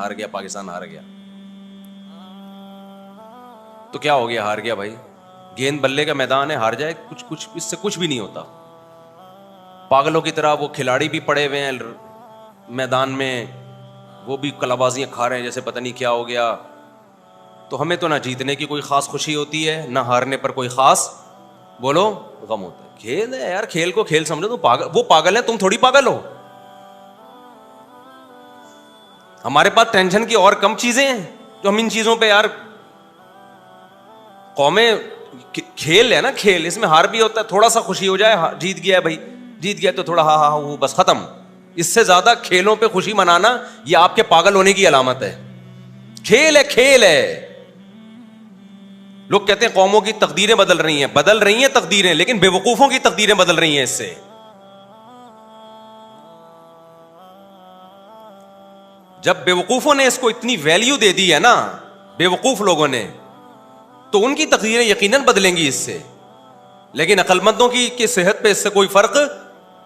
ہار گیا، پاکستان ہار گیا تو کیا ہو گیا؟ ہار گیا بھائی، گیند بلے کا میدان ہے، ہار جائے کچھ اس سے کچھ بھی نہیں ہوتا. پاگلوں کی طرح وہ کھلاڑی بھی پڑے ہوئے ہیں میدان میں، وہ بھی کلابازیاں کھا رہے ہیں جیسے پتہ نہیں کیا ہو گیا. تو ہمیں تو نہ جیتنے کی کوئی خاص خوشی ہوتی ہے، نہ ہارنے پر کوئی خاص بولو غم ہوتا ہے. کھیل ہے یار، کھیل کو کھیل سمجھو. وہ پاگل ہے، تم تھوڑی پاگل ہو. ہمارے پاس ٹینشن کی اور کم چیزیں ہیں جو ہم ان چیزوں پہ یار. قومیں کھیل ہے نا، کھیل، اس میں ہار بھی ہوتا ہے، تھوڑا سا خوشی ہو جائے جیت گیا ہے بھائی، جیت گیا تو تھوڑا ہاں ہاں وہ بس ختم. اس سے زیادہ کھیلوں پہ خوشی منانا یہ آپ کے پاگل ہونے کی علامت ہے. کھیل ہے، کھیل ہے. لوگ کہتے ہیں قوموں کی تقدیریں بدل رہی ہیں تقدیریں، لیکن بے وقوفوں کی تقدیریں بدل رہی ہیں اس سے. جب بے وقوفوں نے اس کو اتنی ویلیو دے دی ہے نا، بے وقوف لوگوں نے، تو ان کی تقدیریں یقیناً بدلیں گی اس سے. لیکن عقل مندوں کی صحت پہ اس سے کوئی فرق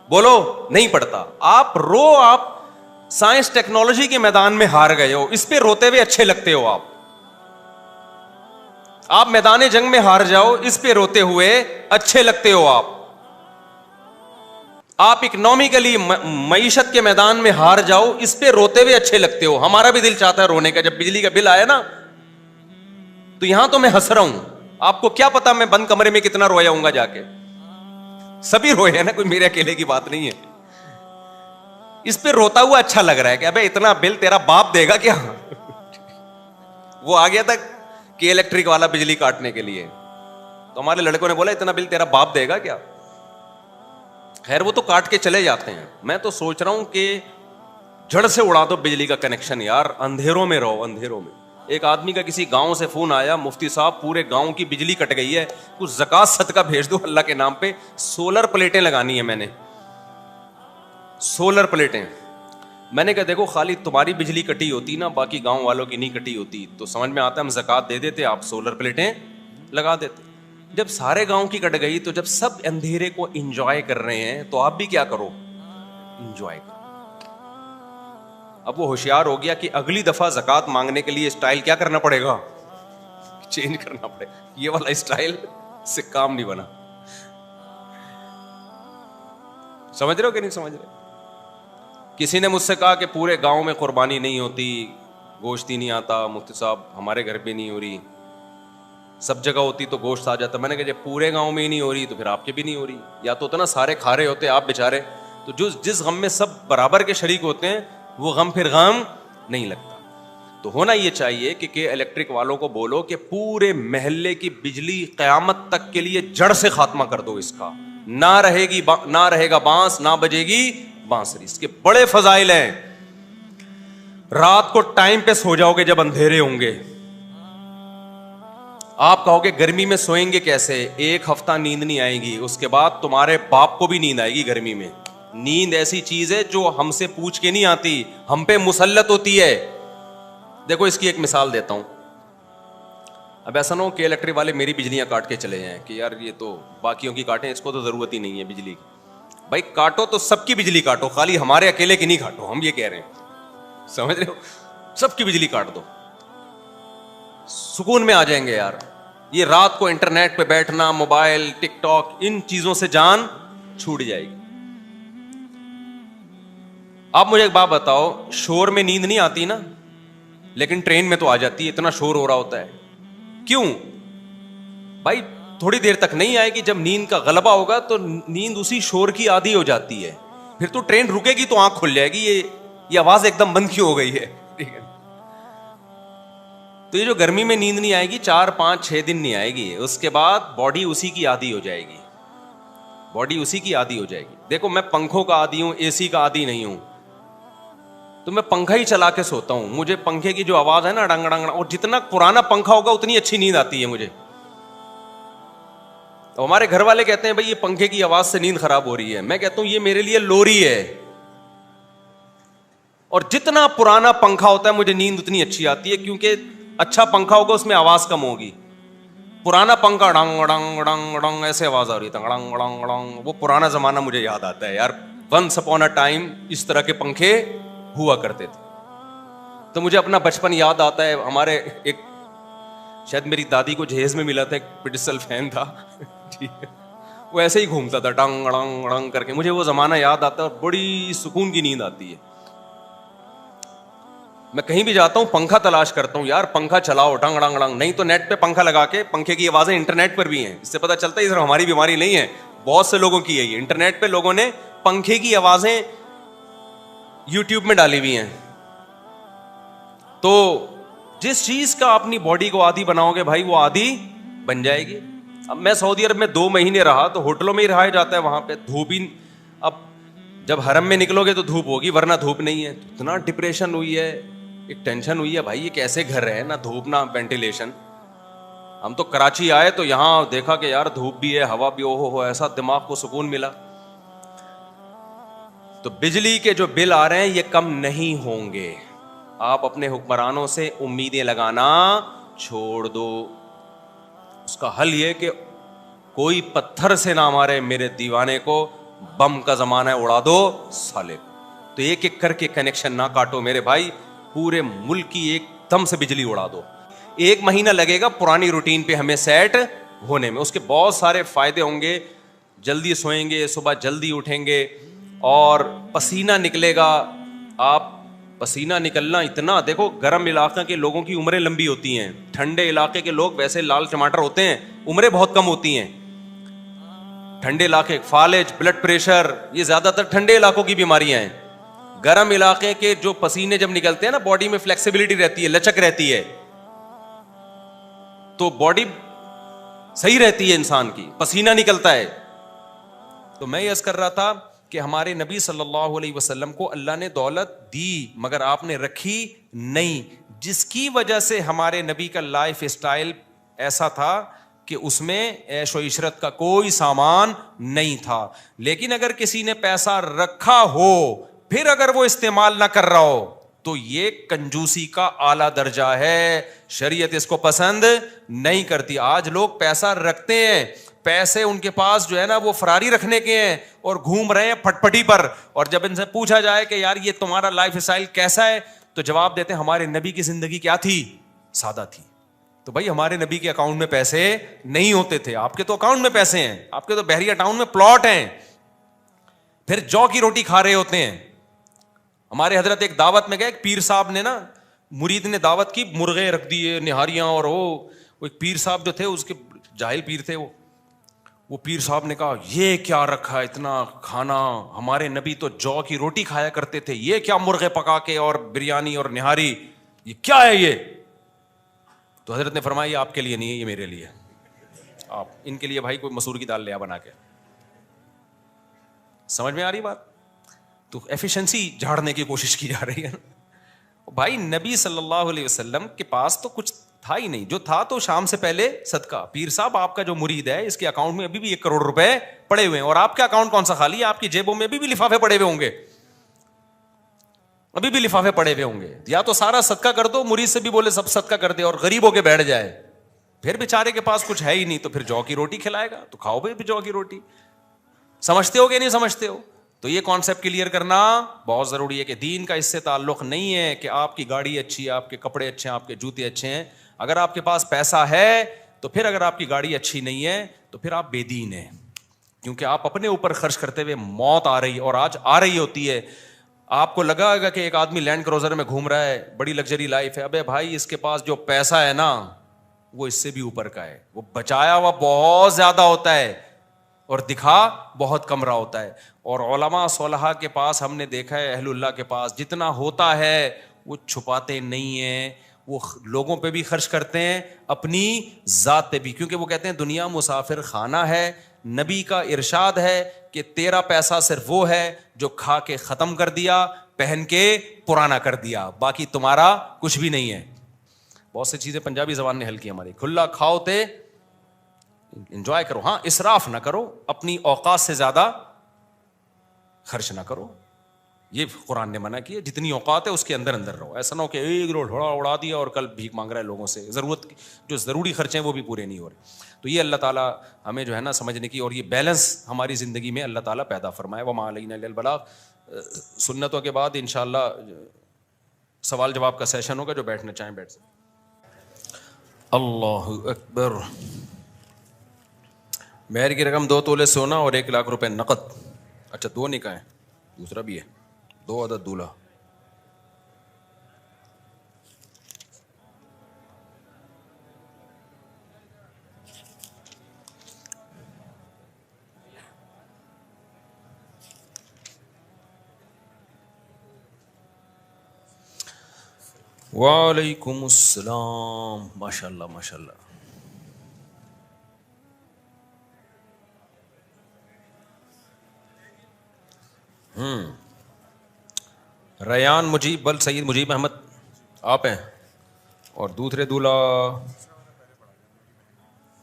بولو نہیں پڑتا. آپ سائنس ٹیکنالوجی کے میدان میں ہار گئے ہو، اس پہ روتے ہوئے اچھے لگتے ہو. آپ میدان جنگ میں ہار جاؤ، اس پہ روتے ہوئے اچھے لگتے ہو. آپ اکنومیکلی معیشت کے میدان میں ہار جاؤ، اس پہ روتے ہوئے اچھے لگتے ہو. ہمارا بھی دل چاہتا ہے رونے کا. جب بجلی کا بل آیا نا تو یہاں تو میں ہنس رہا ہوں، آپ کو کیا پتا میں بند کمرے میں کتنا رویا ہوں گا جا کے. سبھی روئے ہیں نا، کوئی میرے اکیلے کی بات نہیں ہے. اس پہ روتا ہوا اچھا لگ رہا ہے کہ ابے اتنا بل تیرا باپ دے گا کیا. وہ آ گیا تھا کہ الیکٹرک والا بجلی کاٹنے کے لیے، تو ہمارے لڑکوں نے بولا اتنا بل تیرا باپ دے گا کیا. خیر وہ تو کاٹ کے چلے جاتے ہیں. میں تو سوچ رہا ہوں کہ جڑ سے اڑا دو بجلی کا کنیکشن یار، اندھیروں میں رہو، اندھیروں میں. ایک آدمی کا کسی گاؤں سے فون آیا، مفتی صاحب پورے گاؤں کی بجلی کٹ گئی ہے، کچھ زکوٰۃ صدقہ بھیج دو اللہ کے نام پہ. سولر پلیٹیں لگانی ہیں میں نے، سولر پلیٹیں. میں نے کہا دیکھو خالی تمہاری بجلی کٹی ہوتی نا، باقی گاؤں والوں کی نہیں کٹی ہوتی تو سمجھ میں آتا ہم زکوٰۃ دے دیتے، آپ سولر پلیٹیں لگا دیتے. جب سارے گاؤں کی کٹ گئی تو جب سب اندھیرے کو انجوائے کر رہے ہیں تو آپ بھی کیا کرو، انجوائے کرو. اب وہ ہوشیار ہو گیا کہ اگلی دفعہ زکوٰۃ مانگنے کے لیے اسٹائل کیا کرنا پڑے گا، چینج کرنا پڑے گا. یہ والا اسٹائل سے کام نہیں بنا. سمجھ رہے ہو کہ نہیں سمجھ رہے؟ کسی نے مجھ سے کہا کہ پورے گاؤں میں قربانی نہیں ہوتی، گوشت ہی نہیں آتا. مفتی صاحب ہمارے گھر پہ نہیں ہو رہی، سب جگہ ہوتی تو گوشت آ جاتا. میں نے کہا جب پورے گاؤں میں ہی نہیں ہو رہی تو پھر آپ کے بھی نہیں ہو رہی. یا تو اتنا سارے کھا رہے ہوتے آپ بیچارے، تو جس غم میں سب برابر کے شریک ہوتے ہیں وہ غم پھر غم نہیں لگتا. تو ہونا یہ چاہیے کہ الیکٹرک والوں کو بولو کہ پورے محلے کی بجلی قیامت تک کے لیے جڑ سے خاتمہ کر دو. اس کا نہ رہے گا بانس، نہ بجے گی بانسری. اس کے بڑے فضائل ہیں. رات کو ٹائم پہ سو جاؤ گے جب اندھیرے ہوں گے. آپ کہو گے گرمی میں سوئیں گے کیسے؟ ایک ہفتہ نیند نہیں آئے گی، اس کے بعد تمہارے باپ کو بھی نیند آئے گی. گرمی میں نیند ایسی چیز ہے جو ہم سے پوچھ کے نہیں آتی، ہم پہ مسلط ہوتی ہے. دیکھو اس کی ایک مثال دیتا ہوں. اب ایسا نہ ہو کہ الیکٹرک والے میری بجلیاں کاٹ کے چلے جائیں کہ یار یہ تو باقیوں کی کاٹیں، اس کو تو ضرورت ہی نہیں ہے بجلی کی. بھائی کاٹو تو سب کی بجلی کاٹو، خالی ہمارے اکیلے کی نہیں کاٹو. ہم یہ کہہ رہے ہیں، سمجھ رہے ہو؟ سب کی بجلی کاٹ دو، سکون میں آ جائیں گے یار. یہ رات کو انٹرنیٹ پہ بیٹھنا، موبائل، ٹک ٹاک، ان چیزوں سے جان چھوٹ جائے گی. آپ مجھے ایک بات بتاؤ، شور میں نیند نہیں آتی نا، لیکن ٹرین میں تو آ جاتی ہے، اتنا شور ہو رہا ہوتا ہے. کیوں بھائی؟ تھوڑی دیر تک نہیں آئے گی، جب نیند کا غلبہ ہوگا تو نیند اسی شور کی عادی ہو جاتی ہے. پھر تو ٹرین رکے گی تو آنکھ کھل جائے گی، یہ آواز ایک دم بند کیوں ہو گئی ہے. ٹھیک ہے، تو یہ جو گرمی میں نیند نہیں آئے گی 4-5-6 دن نہیں آئے گی، اس کے بعد باڈی اسی کی عادی ہو جائے گی. باڈی اسی کی عادی ہو جائے گی. دیکھو میں پنکھوں کا عادی ہوں، اے سی کا عادی نہیں ہوں، تو میں پنکھا ہی چلا کے سوتا ہوں. مجھے پنکھے کی جو آواز ہے نا ڈنگ ڈنگ، اور جتنا پرانا پنکھا ہوگا اتنی اچھی نیند آتی ہے مجھے. تو ہمارے گھر والے کہتے ہیں بھائی یہ پنکھے کی آواز سے نیند خراب ہو رہی ہے. میں کہتا ہوں یہ میرے لیے لوری ہے، اور جتنا پرانا پنکھا ہوتا ہے مجھے نیند اتنی اچھی آتی ہے، کیونکہ اچھا پنکھا ہوگا اس میں آواز کم ہوگی. پرانا پنکھا ڈنگ ڈنگ ڈنگ ڈنگ ایسے آواز آ رہی تھی، ڈنگ ڈنگ ڈنگ. وہ پرانا زمانہ مجھے یاد آتا ہے یار. ونس اپون اے ٹائم اس طرح کے پنکھے ہوا کرتے تھے. تو مجھے اپنا بچپن یاد آتا ہے. ہمارے ایک شاید میری دادی کو جہیز میں ملا تھا, ایک پڈسل فین تھا, ٹھیک ہے, وہ ایسے ہی گھومتا تھا ڈنگ ڈنگ ڈنگ کر کے. مجھے وہ زمانہ یاد آتا ہے اور بڑی سکون کی نیند آتی ہے. میں کہیں بھی جاتا ہوں پنکھا تلاش کرتا ہوں, یار پنکھا چلاؤ ڈنگ ڈنگ ڈنگ, نہیں تو نیٹ پہ پنکھا لگا کے, پنکھے کی آوازیں انٹرنیٹ پر بھی ہیں, اس سے پتہ چلتا ہے صرف ہماری بیماری نہیں ہے, بہت سے لوگوں کی ہے یہ. انٹرنیٹ پہ لوگوں نے پنکھے کی آوازیں یوٹیوب میں ڈالی ہوئی ہیں. تو جس چیز کا اپنی باڈی کو عادی بناؤ گے بھائی, وہ عادی بن جائے گی. اب میں سعودی عرب میں 2 مہینے رہا تو ہوٹلوں میں ہی رہا جاتا ہے, وہاں پہ دھوپ ہی. اب جب حرم میں نکلو گے تو دھوپ ہوگی, ورنہ دھوپ نہیں ہے. اتنا ڈپریشن ہوئی ہے, ایک ٹینشن ہوئی ہے بھائی, یہ کیسے گھر ہے, نہ دھوپ نہ وینٹیلیشن. ہم تو کراچی آئے تو یہاں دیکھا کہ یار دھوپ بھی ہے, ہوا بھی, ہو ایسا دماغ کو سکون ملا. تو بجلی کے جو بل آ رہے ہیں یہ کم نہیں ہوں گے. آپ اپنے حکمرانوں سے امیدیں لگانا چھوڑ دو. اس کا حل یہ کہ کوئی پتھر سے نہ مارے میرے دیوانے کو, بم کا زمانہ ہے اڑا دو سالے. تو ایک ایک کر کے کنیکشن نہ کاٹو میرے بھائی, پورے ملک کی ایک دم سے بجلی اڑا دو. 1 مہینہ لگے گا پرانی روٹین پہ ہمیں سیٹ ہونے میں. اس کے بہت سارے فائدے ہوں گے. جلدی سوئیں گے, صبح جلدی اٹھیں گے, اور پسینہ نکلے گا. آپ پسینہ نکلنا اتنا, دیکھو گرم علاقے کے لوگوں کی عمریں لمبی ہوتی ہیں, ٹھنڈے علاقے کے لوگ ویسے لال ٹماٹر ہوتے ہیں, عمریں بہت کم ہوتی ہیں. ٹھنڈے علاقے فالج, بلڈ پریشر, یہ زیادہ تر ٹھنڈے علاقوں کی بیماریاں ہیں. گرم علاقے کے جو پسینے جب نکلتے ہیں نا, باڈی میں فلیکسیبلٹی رہتی ہے, لچک رہتی ہے, تو باڈی صحیح رہتی ہے انسان کی, پسینہ نکلتا ہے. تو میں یہ عرض کر رہا تھا کہ ہمارے نبی صلی اللہ علیہ وسلم کو اللہ نے دولت دی, مگر آپ نے رکھی نہیں, جس کی وجہ سے ہمارے نبی کا لائف اسٹائل ایسا تھا کہ اس میں عیش و عشرت کا کوئی سامان نہیں تھا. لیکن اگر کسی نے پیسہ رکھا ہو پھر اگر وہ استعمال نہ کر رہا ہو تو یہ کنجوسی کا اعلیٰ درجہ ہے, شریعت اس کو پسند نہیں کرتی. آج لوگ پیسہ رکھتے ہیں, پیسے ان کے پاس جو ہے نا وہ فراری رکھنے کے ہیں اور گھوم رہے ہیں پھٹ پٹی پر, اور جب ان سے پوچھا جائے کہ یار یہ تمہارا لائف اسٹائل کیسا ہے تو جواب دیتے ہیں ہمارے نبی کی زندگی کیا تھی, سادہ تھی. تو بھائی ہمارے نبی کے اکاؤنٹ میں پیسے نہیں ہوتے تھے, آپ کے تو اکاؤنٹ میں پیسے ہیں, آپ کے تو بحریہ ٹاؤن میں پلاٹ ہیں, پھر جو کی روٹی کھا رہے ہوتے ہیں. ہمارے حضرت ایک دعوت میں گئے, ایک پیر صاحب نے نا, مرید نے دعوت کی, مرغے رکھ دیے, نہاریاں, اور وہ ایک پیر صاحب جو تھے اس کے جاہل پیر تھے, وہ پیر صاحب نے کہا یہ کیا رکھا اتنا کھانا, ہمارے نبی تو جو کی روٹی کھایا کرتے تھے, یہ کیا مرغے پکا کے اور بریانی اور نہاری, یہ کیا ہے یہ؟ تو حضرت نے فرمایا یہ آپ کے لیے نہیں ہے, یہ میرے لیے. آپ ان کے لیے بھائی کوئی مسور کی دال لے آ بنا کے. سمجھ میں آ رہی بات؟ تو ایفیشنسی جھاڑنے کی کوشش کی جا رہی ہے. بھائی نبی صلی اللہ علیہ وسلم کے پاس تو کچھ تھا ہی نہیں, جو تھا تو شام سے پہلے صدقہ. پیر صاحب آپ کا جو مرید ہے اس کے اکاؤنٹ میں ابھی بھی 1 کروڑ روپے پڑے ہوئے ہیں, اور آپ کا اکاؤنٹ کون سا خالی ہے؟ آپ کی جیبوں میں ابھی بھی لفافے پڑے ہوئے ہوں گے, ابھی بھی لفافے پڑے ہوئے ہوں گے. یا تو سارا صدقہ کر دو, مرید سے بھی بولے سب صدقہ کر دے اور غریب ہو کے بیٹھ جائے. پھر بیچارے کے پاس کچھ ہے ہی نہیں تو پھر جو کی روٹی کھلائے گا, تو کھاؤ بھی جو کی روٹی. سمجھتے ہو کہ نہیں سمجھتے ہو؟ تو یہ کانسیپٹ کلیئر کرنا بہت ضروری ہے کہ دین کا اس سے تعلق نہیں ہے کہ آپ کی گاڑی اچھی ہے, آپ کے کپڑے اچھے ہیں, آپ کے جوتے اچھے ہیں. اگر آپ کے پاس پیسہ ہے تو پھر اگر آپ کی گاڑی اچھی نہیں ہے تو پھر آپ بے دین ہیں, کیونکہ آپ اپنے اوپر خرچ کرتے ہوئے موت آ رہی, اور آج آ رہی ہوتی ہے. آپ کو لگا ہوگا کہ ایک آدمی لینڈ کروزر میں گھوم رہا ہے, بڑی لگژری لائف ہے. ابے بھائی اس کے پاس جو پیسہ ہے نا وہ اس سے بھی اوپر کا ہے, وہ بچایا ہوا بہت زیادہ ہوتا ہے اور دکھا بہت کم رہا ہوتا ہے. اور علماء صالحہ کے پاس ہم نے دیکھا ہے, اہل اللہ کے پاس جتنا ہوتا ہے وہ چھپاتے نہیں ہیں, وہ لوگوں پہ بھی خرچ کرتے ہیں, اپنی ذات پہ بھی, کیونکہ وہ کہتے ہیں دنیا مسافر خانہ ہے. نبی کا ارشاد ہے کہ تیرا پیسہ صرف وہ ہے جو کھا کے ختم کر دیا, پہن کے پرانا کر دیا, باقی تمہارا کچھ بھی نہیں ہے. بہت سی چیزیں پنجابی زبان نے حل کی ہماری, کھلا کھاؤ تے انجوائے کرو, ہاں اسراف نہ کرو, اپنی اوقات سے زیادہ خرچ نہ کرو. یہ قرآن نے منع کیا, جتنی اوقات ہے اس کے اندر اندر رہو. ایسا نہ ہو کہ ایک روڈ اڑا دیا اور کل بھیک مانگ رہا ہے لوگوں سے, ضرورت جو ضروری خرچے ہیں وہ بھی پورے نہیں ہو رہے. تو یہ اللہ تعالیٰ ہمیں جو ہے نا سمجھنے کی, اور یہ بیلنس ہماری زندگی میں اللہ تعالیٰ پیدا فرمائے. وما علینا الا البلاغ. سنتوں کے بعد انشاءاللہ سوال جواب کا سیشن ہوگا, جو بیٹھنا چاہیں بیٹھ سکیں. اللہ اکبر. مہر کی رقم 2 تولے سونا اور 1 لاکھ روپے نقد. اچھا 2 نکاح ہیں, دوسرا بھی ہے, 2 عدد دولہا. وعلیکم السلام. ماشاء اللہ ماشاء اللہ. ریان مجیب بل سید مجیب احمد آپ ہیں, اور دوسرے دولہا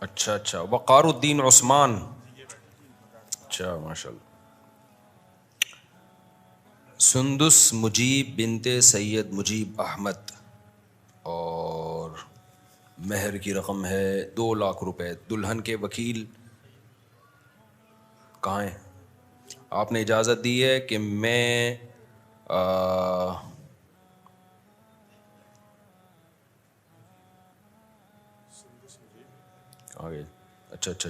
اچھا وقار الدین عثمان. اچھا ماشاء اللہ. سندس مجیب بنت سید مجیب احمد, اور مہر کی رقم ہے 2 لاکھ روپے. دلہن کے وکیل کہاں ہیں؟ آپ نے اجازت دی ہے کہ میں آگے اچھا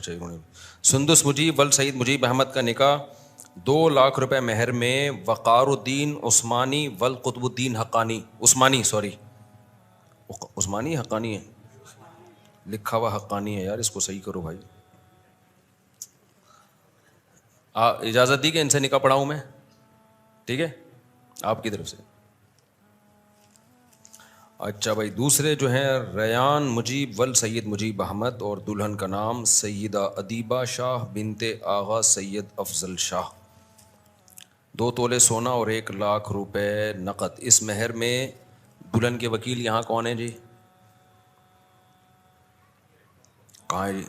سندس مجیب ول سعید مجیب احمد کا نکاح 2 لاکھ روپے مہر میں وقار الدین عثمانی ول قطب الدین حقانی عثمانی حقانی ہے, لکھا ہوا حقانی ہے یار, اس کو صحیح کرو بھائی. اجازت دی کہ ان سے نکاح پڑھاؤں میں, ٹھیک ہے آپ کی طرف سے. اچھا بھائی, دوسرے جو ہیں ریان مجیب ول سید مجیب احمد, اور دلہن کا نام سیدہ ادیبہ شاہ بنت آغا سید افضل شاہ. 2 تولے سونا اور 1 لاکھ روپے نقد. اس مہر میں دلہن کے وکیل یہاں کون ہیں جی؟ کہاں ہے جی؟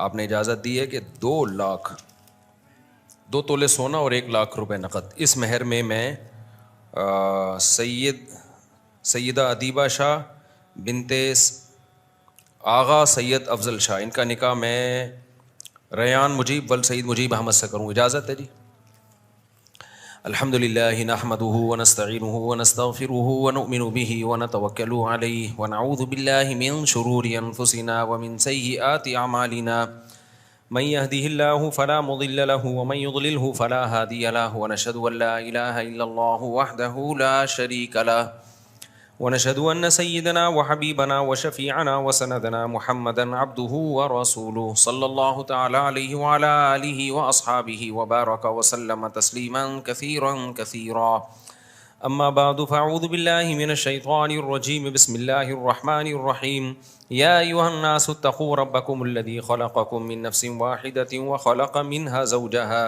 آپ نے اجازت دی ہے کہ 2 تولے سونا اور 1 لاکھ روپے نقد. اس مہر میں سیدہ ادیبہ شاہ بنت آغا سید افضل شاہ, ان کا نکاح میں ریان مجیب ول سید مجیب احمد سے کروں. اجازت ہے جی؟ الحمد للہ نحمده ونستعینه ونستغفره ونؤمن به ونتوکل علیہ ونعوذ باللہ من شرور انفسنا ومن سیئات اعمالنا من يهده الله فلا مضل له ومن يضلله فلا هادي له ونشهد ان لا اله الا الله وحده لا شريك له ونشهد ان سيدنا وحبيبنا وشفيعنا وسندنا محمدا عبده ورسوله صلى الله تعالى عليه وعلى اله واصحابه وبارك وسلم تسليما كثيرا اما بعد فاعوذ بالله من الشيطان الرجيم بسم الله الرحمن الرحيم يا ايها الناس اتقوا ربكم الذي خلقكم من نفس واحدة وخلق منها زوجها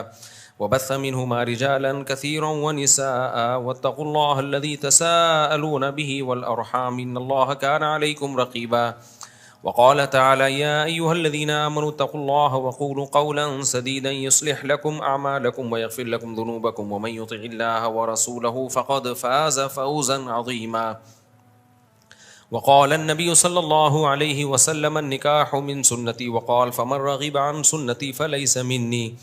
وبث منهما رجالا كثيرا ونساء واتقوا الله الذي تساءلون به والأرحام إن الله كان عليكم رقيبا وقال تعالى يا أيها الذين آمنوا اتقوا الله وقولوا قولا سديدا يصلح لكم أعمالكم ويغفر لكم ذنوبكم ومن يطع الله ورسوله فقد فاز فوزا عظيما وقال النبي صلى الله عليه وسلم النكاح من سنتي وقال فمن رغب عن سنتي فليس مني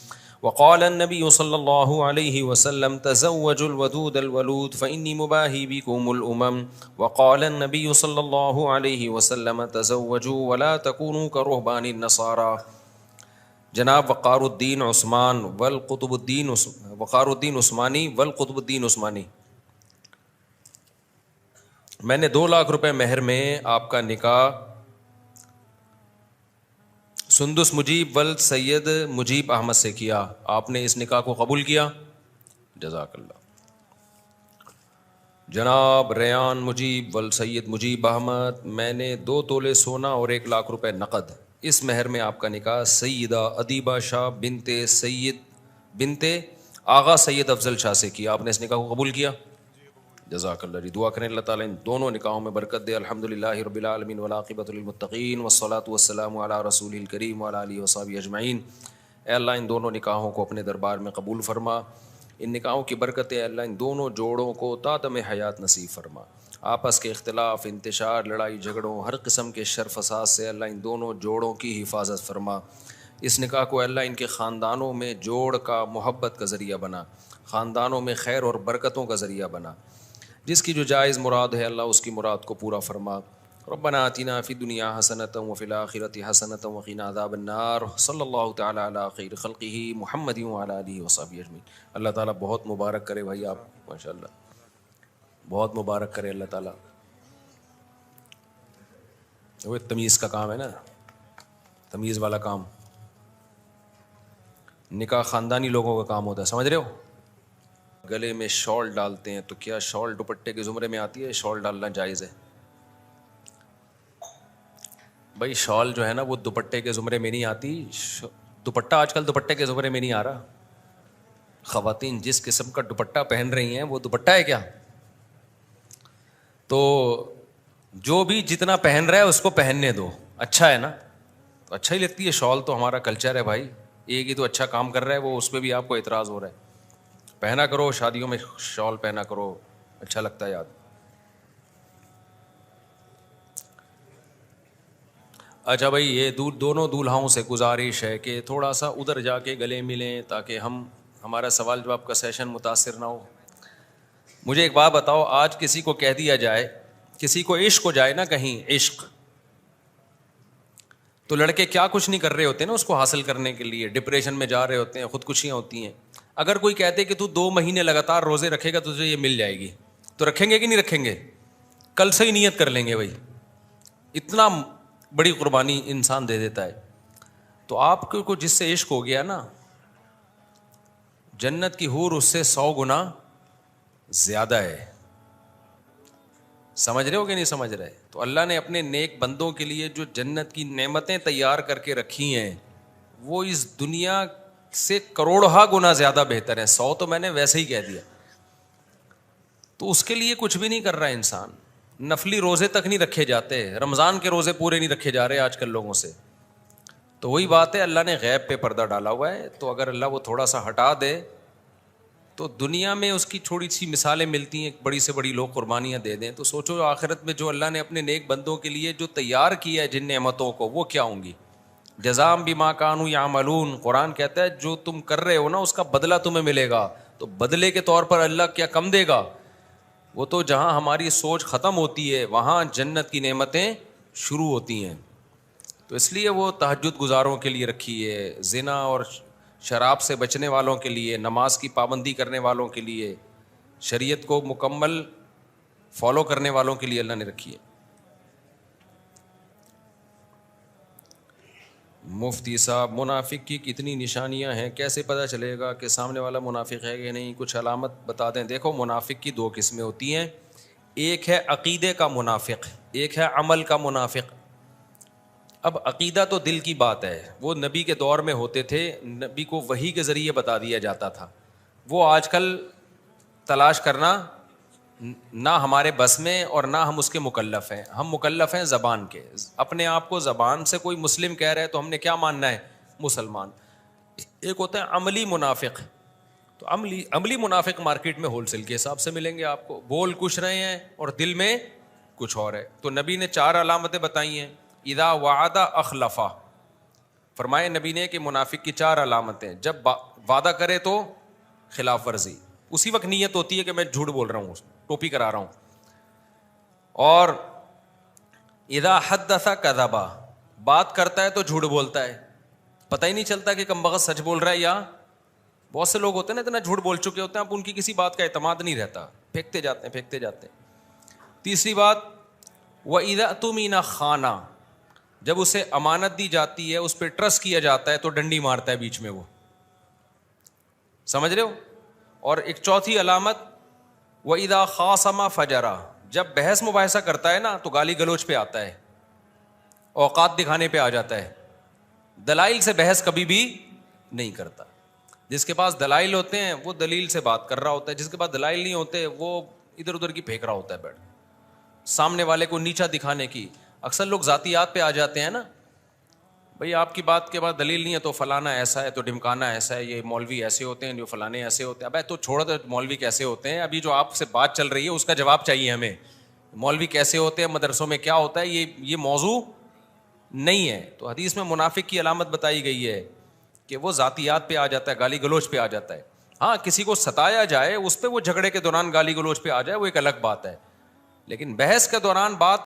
وقال النبي صلى الله عليه وسلم تزوجوا الودود الولود فإني مباهي بكم الأمم وقال النبي صلى الله عليه وسلم تزوجوا ولا تكونوا كرهبان النصارى. جناب وقار الدین عثمانی والقطب الدین عثمانی, میں نے 2 لاکھ روپے مہر میں آپ کا نکاح سندس مجیب ول سید مجیب احمد سے کیا. آپ نے اس نکاح کو قبول کیا؟ جزاک اللہ. جناب ریان مجیب ول سید مجیب احمد, میں نے 2 تولے سونا اور 1 لاکھ روپے نقد. اس مہر میں آپ کا نکاح سیدہ ادیبہ شاہ بنت آغا سید افضل شاہ سے کیا. آپ نے اس نکاح کو قبول کیا؟ جزاک اللہ جی. دعا کریں اللہ تعالیٰ ان دونوں نکاحوں میں برکت دے. الحمدللہ رب العالمین والعاقبۃ للمتقین والصلاۃ والسلام علی رسول الکریم وعلی آلہ وصحبہ اجمعین. اے اللہ ان دونوں نکاحوں کو اپنے دربار میں قبول فرما. ان نکاحوں کی برکت اے اللہ ان دونوں جوڑوں کو تادم حیات نصیب فرما. آپس کے اختلاف, انتشار, لڑائی جھگڑوں, ہر قسم کے شر فساد سے اللہ ان دونوں جوڑوں کی حفاظت فرما. اس نکاح کو اللہ ان کے خاندانوں میں جوڑ کا, محبت کا ذریعہ بنا, خاندانوں میں خیر اور برکتوں کا ذریعہ بنا. جس کی جو جائز مراد ہے اللہ اس کی مراد کو پورا فرما. ربنا آتنا فی الدنیا حسنۃ وفی الآخرۃ حسنۃ وقنا عذاب النار. صلی اللہ تعالی علی خیر خلقہ محمد وعلی آلہ وصحبہ اجمعین. اللہ تعالیٰ بہت مبارک کرے بھائی آپ، ماشاء اللہ بہت مبارک کرے اللہ تعالیٰ. وہ تمیز کا کام ہے نا، تمیز والا کام. نکاح خاندانی لوگوں کا کام ہوتا ہے، سمجھ رہے ہو. گلے میں شال ڈالتے ہیں تو کیا شال دوپٹے کے زمرے میں آتی ہے؟ شال ڈالنا جائز ہے بھائی. شال جو ہے نا وہ دوپٹے کے زمرے میں نہیں آتی. دوپٹہ آج کل دوپٹے کے زمرے میں نہیں آ رہا. خواتین جس قسم کا دوپٹہ پہن رہی ہیں وہ دوپٹہ ہے کیا؟ تو جو بھی جتنا پہن رہا ہے اس کو پہننے دو، اچھا ہے نا. تو اچھا ہی لگتی ہے شال، تو ہمارا کلچر ہے بھائی. ایک ہی تو اچھا کام کر رہا ہے وہ، اس پہ بھی آپ کو اعتراض ہو رہا ہے. پہنا کرو، شادیوں میں شال پہنا کرو، اچھا لگتا ہے یاد. اچھا بھائی، یہ دونوں دولہاؤں سے گزارش ہے کہ تھوڑا سا ادھر جا کے گلے ملیں تاکہ ہمارا سوال جواب کا سیشن متاثر نہ ہو. مجھے ایک بات بتاؤ، آج کسی کو کہہ دیا جائے، کسی کو عشق ہو جائے نا، کہیں عشق، تو لڑکے کیا کچھ نہیں کر رہے ہوتے نا اس کو حاصل کرنے کے لیے، ڈپریشن میں جا رہے ہوتے ہیں، خودکشیاں ہوتی ہیں. اگر کوئی کہتے کہ تو 2 مہینے لگاتار روزے رکھے گا تجھے یہ مل جائے گی، تو رکھیں گے کہ نہیں رکھیں گے؟ کل سے ہی نیت کر لیں گے بھائی. اتنا بڑی قربانی انسان دے دیتا ہے. تو آپ کو جس سے عشق ہو گیا نا، جنت کی حور اس سے 100 گنا زیادہ ہے. سمجھ رہے ہو کہ نہیں سمجھ رہے؟ تو اللہ نے اپنے نیک بندوں کے لیے جو جنت کی نعمتیں تیار کر کے رکھی ہیں وہ اس دنیا سے کروڑہا گنا زیادہ بہتر ہے. 100 تو میں نے ویسے ہی کہہ دیا. تو اس کے لیے کچھ بھی نہیں کر رہا انسان. نفلی روزے تک نہیں رکھے جاتے، رمضان کے روزے پورے نہیں رکھے جا رہے آج کل لوگوں سے. تو وہی بات ہے، اللہ نے غیب پہ پردہ ڈالا ہوا ہے. تو اگر اللہ وہ تھوڑا سا ہٹا دے تو دنیا میں اس کی تھوڑی سی مثالیں ملتی ہیں، بڑی سے بڑی لوگ قربانیاں دے دیں. تو سوچو آخرت میں جو اللہ نے اپنے نیک بندوں کے لیے جو تیار کیا ہے جن نعمتوں کو، وہ کیا ہوں گی. جزام بما کانوا یعملون. قرآن کہتا ہے جو تم کر رہے ہو نا اس کا بدلہ تمہیں ملے گا. تو بدلے کے طور پر اللہ کیا کم دے گا؟ وہ تو جہاں ہماری سوچ ختم ہوتی ہے وہاں جنت کی نعمتیں شروع ہوتی ہیں. تو اس لیے وہ تہجد گزاروں کے لیے رکھی ہے، زنا اور شراب سے بچنے والوں کے لیے، نماز کی پابندی کرنے والوں کے لیے، شریعت کو مکمل فالو کرنے والوں کے لیے اللہ نے رکھی ہے. مفتی صاحب، منافق کی کتنی نشانیاں ہیں؟ کیسے پتہ چلے گا کہ سامنے والا منافق ہے کہ نہیں؟ کچھ علامت بتا دیں. دیکھو، منافق کی 2 قسمیں ہوتی ہیں. ایک ہے عقیدے کا منافق، ایک ہے عمل کا منافق. اب عقیدہ تو دل کی بات ہے، وہ نبی کے دور میں ہوتے تھے، نبی کو وحی کے ذریعے بتا دیا جاتا تھا. وہ آج کل تلاش کرنا نہ ہمارے بس میں اور نہ ہم اس کے مکلف ہیں. ہم مکلف ہیں زبان کے. اپنے آپ کو زبان سے کوئی مسلم کہہ رہے ہے تو ہم نے کیا ماننا ہے؟ مسلمان. ایک ہوتا ہے عملی منافق. تو عملی منافق مارکیٹ میں ہول سیل کے حساب سے ملیں گے آپ کو. بول کچھ رہے ہیں اور دل میں کچھ اور ہے. تو نبی نے 4 علامتیں بتائی ہیں. اذا وعد اخلفا، فرمائے نبی نے کہ منافق کی 4 علامتیں. جب وعدہ کرے تو خلاف ورزی، اسی وقت نیت ہوتی ہے کہ میں جھوٹ بول رہا ہوں، ٹوپی کرا رہا ہوں. اور اذا حدث کذبا، بات کرتا ہے تو جھوٹ بولتا ہے، پتہ ہی نہیں چلتا کہ کم بخت سچ بول رہا ہے. یا بہت سے لوگ ہوتے ہیں نا اتنا جھوٹ بول چکے ہوتے ہیں اب ان کی کسی بات کا اعتماد نہیں رہتا، پھینکتے جاتے ہیں. تیسری بات، وَإِذَا اؤْتُمِنَ خَانَ، جب اسے امانت دی جاتی ہے، اس پہ ٹرسٹ کیا جاتا ہے تو ڈنڈی مارتا ہے بیچ میں. وہ سمجھ رہے ہو؟ اور ایک چوتھی علامت، وَإِذَا خَاصَمَ فَجَرَ، جب بحث مباحثہ کرتا ہے نا تو گالی گلوچ پہ آتا ہے، اوقات دکھانے پہ آ جاتا ہے. دلائل سے بحث کبھی بھی نہیں کرتا. جس کے پاس دلائل ہوتے ہیں وہ دلیل سے بات کر رہا ہوتا ہے، جس کے پاس دلائل نہیں ہوتے وہ ادھر ادھر کی پھینک رہا ہوتا ہے بیٹھ، سامنے والے کو نیچا دکھانے کی. اکثر لوگ ذاتیات پہ آ جاتے ہیں نا، بھئی آپ کی بات کے بعد دلیل نہیں ہے تو فلانا ایسا ہے، تو ڈھمکانا ایسا ہے، یہ مولوی ایسے ہوتے ہیں، جو فلانے ایسے ہوتے ہیں. ابے تو چھوڑو تو مولوی کیسے ہوتے ہیں، ابھی جو آپ سے بات چل رہی ہے اس کا جواب چاہیے ہمیں. مولوی کیسے ہوتے ہیں، مدرسوں میں کیا ہوتا ہے، یہ موضوع نہیں ہے. تو حدیث میں منافق کی علامت بتائی گئی ہے کہ وہ ذاتیات پہ آ جاتا ہے، گالی گلوچ پہ آ جاتا ہے. ہاں کسی کو ستایا جائے اس پہ وہ جھگڑے کے دوران گالی گلوچ پہ آ جائے وہ ایک الگ بات ہے, لیکن بحث کے دوران بات